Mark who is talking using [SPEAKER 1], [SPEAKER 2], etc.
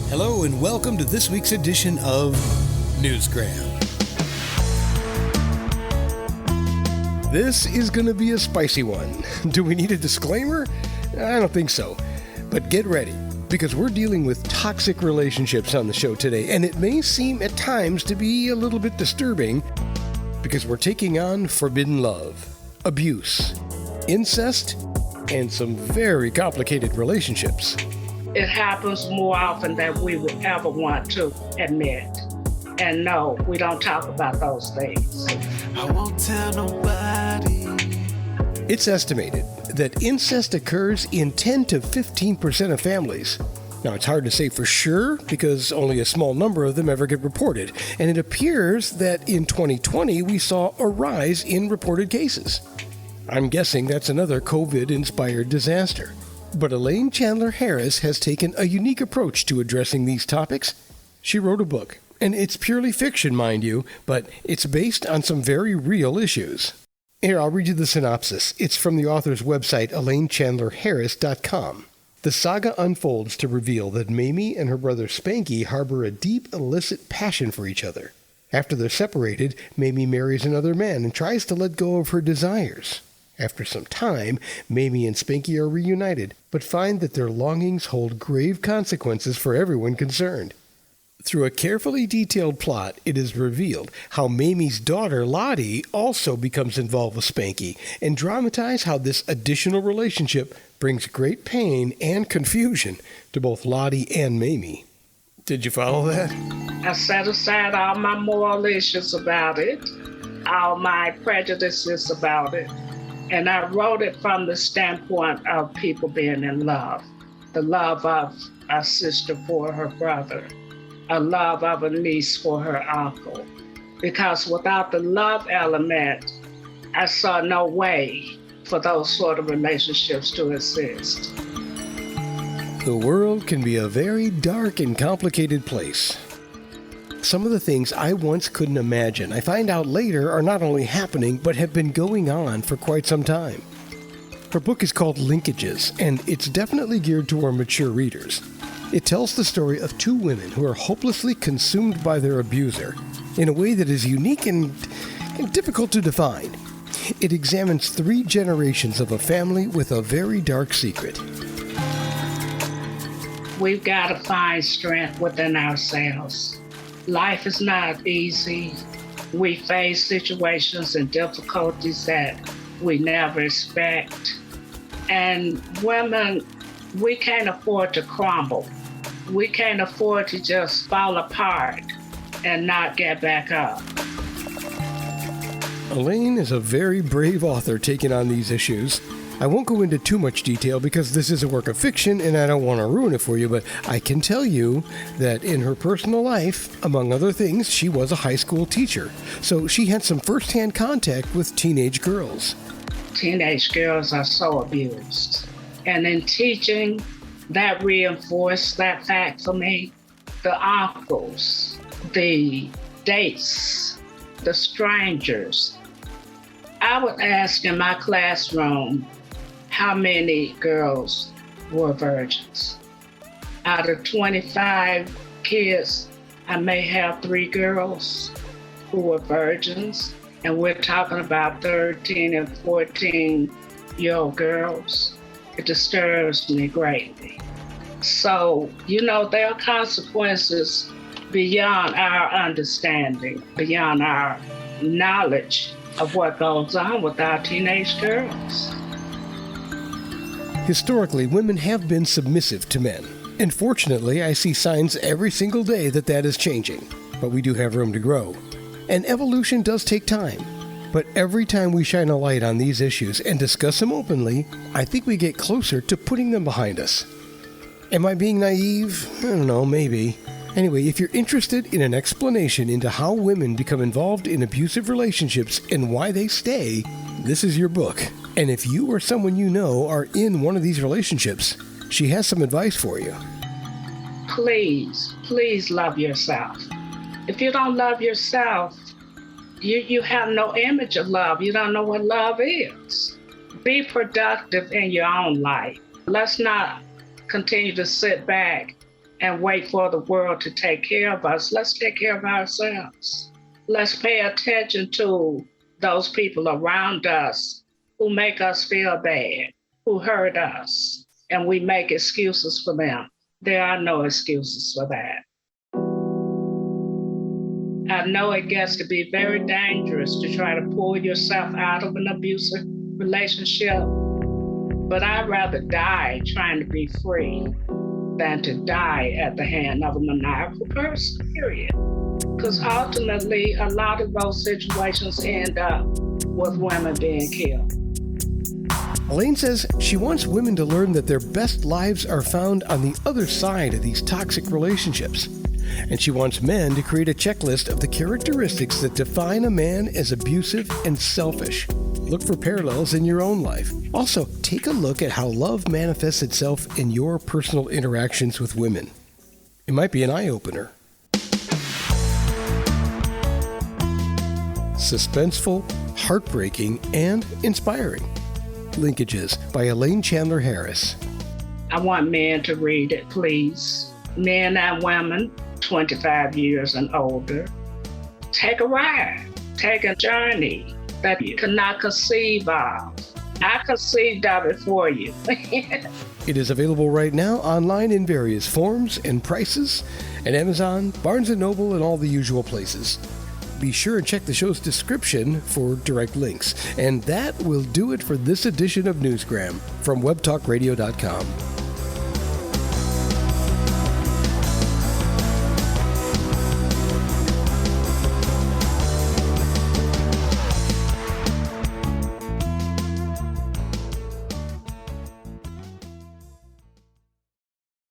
[SPEAKER 1] Hello and welcome to this week's edition of Newsgram. This is going to be a spicy one. Do we need a disclaimer? I don't think so. But get ready, because we're dealing with toxic relationships on the show today, and it may seem at times to be a little bit disturbing because we're taking on forbidden love, abuse, incest, and some very complicated relationships.
[SPEAKER 2] It happens more often than we would ever want to admit. And no, we don't talk about those things.
[SPEAKER 3] I won't tell nobody.
[SPEAKER 1] It's estimated that incest occurs in 10 to 15% of families. Now, it's hard to say for sure because only a small number of them ever get reported. And it appears that in 2020, we saw a rise in reported cases. I'm guessing that's another COVID-inspired disaster. But Elaine Chandler-Harris has taken a unique approach to addressing these topics. She wrote a book, and it's purely fiction, mind you, but it's based on some very real issues. Here, I'll read you the synopsis. It's from the author's website, ilainechandlerharris.com. The saga unfolds to reveal that Mamie and her brother Spanky harbor a deep, illicit passion for each other. After they're separated, Mamie marries another man and tries to let go of her desires. After some time, Mamie and Spanky are reunited, but find that their longings hold grave consequences for everyone concerned. Through a carefully detailed plot, it is revealed how Mamie's daughter, Lottie, also becomes involved with Spanky, and dramatize how this additional relationship brings great pain and confusion to both Lottie and Mamie. Did you follow that?
[SPEAKER 2] I set aside all my moral issues about it, all my prejudices about it, and I wrote it from the standpoint of people being in love. The love of a sister for her brother, a love of a niece for her uncle. Because without the love element, I saw no way for those sort of relationships to exist.
[SPEAKER 1] The world can be a very dark and complicated place. Some of the things I once couldn't imagine, I find out later are not only happening, but have been going on for quite some time. Her book is called Linkages, and it's definitely geared to our mature readers. It tells the story of two women who are hopelessly consumed by their abuser in a way that is unique and difficult to define. It examines 3 generations of a family with a very dark secret.
[SPEAKER 2] We've got to find strength within ourselves. Life is not easy. We face situations and difficulties that we never expect. And women, we can't afford to crumble. We can't afford to just fall apart and not get back up.
[SPEAKER 1] Elaine is a very brave author taking on these issues. I won't go into too much detail because this is a work of fiction and I don't want to ruin it for you, but I can tell you that in her personal life, among other things, she was a high school teacher. So she had some firsthand contact with teenage girls.
[SPEAKER 2] Teenage girls are so abused. And in teaching, that reinforced that fact for me. The uncles, the dates, the strangers. I would ask in my classroom how many girls were virgins. Out of 25 kids, I may have 3 girls who were virgins, and we're talking about 13 and 14-year-old girls. It disturbs me greatly. So, there are consequences beyond our understanding, beyond our knowledge of what goes on with our teenage girls.
[SPEAKER 1] Historically, women have been submissive to men. And fortunately, I see signs every single day that is changing. But we do have room to grow. And evolution does take time. But every time we shine a light on these issues and discuss them openly, I think we get closer to putting them behind us. Am I being naive? I don't know, maybe. Anyway, if you're interested in an explanation into how women become involved in abusive relationships and why they stay, this is your book. And if you or someone you know are in one of these relationships, she has some advice for you.
[SPEAKER 2] Please, please love yourself. If you don't love yourself, you have no image of love. You don't know what love is. Be productive in your own life. Let's not continue to sit back and wait for the world to take care of us. Let's take care of ourselves. Let's pay attention to those people around us who make us feel bad, who hurt us, and we make excuses for them. There are no excuses for that. I know it gets to be very dangerous to try to pull yourself out of an abusive relationship, but I'd rather die trying to be free than to die at the hand of a maniacal person, period. Because ultimately, a lot of those situations end up with women being killed.
[SPEAKER 1] Elaine says she wants women to learn that their best lives are found on the other side of these toxic relationships. And she wants men to create a checklist of the characteristics that define a man as abusive and selfish. Look for parallels in your own life. Also, take a look at how love manifests itself in your personal interactions with women. It might be an eye-opener. Suspenseful, heartbreaking, and inspiring. Linkages by Elaine Chandler-Harris.
[SPEAKER 2] I want men to read it, please. Men and women, 25 years and older. Take a ride. Take a journey that you cannot conceive of. I conceived of it for you.
[SPEAKER 1] It is available right now online in various forms and prices at Amazon, Barnes & Noble, and all the usual places. Be sure and check the show's description for direct links. And that will do it for this edition of Newsgram from webtalkradio.com.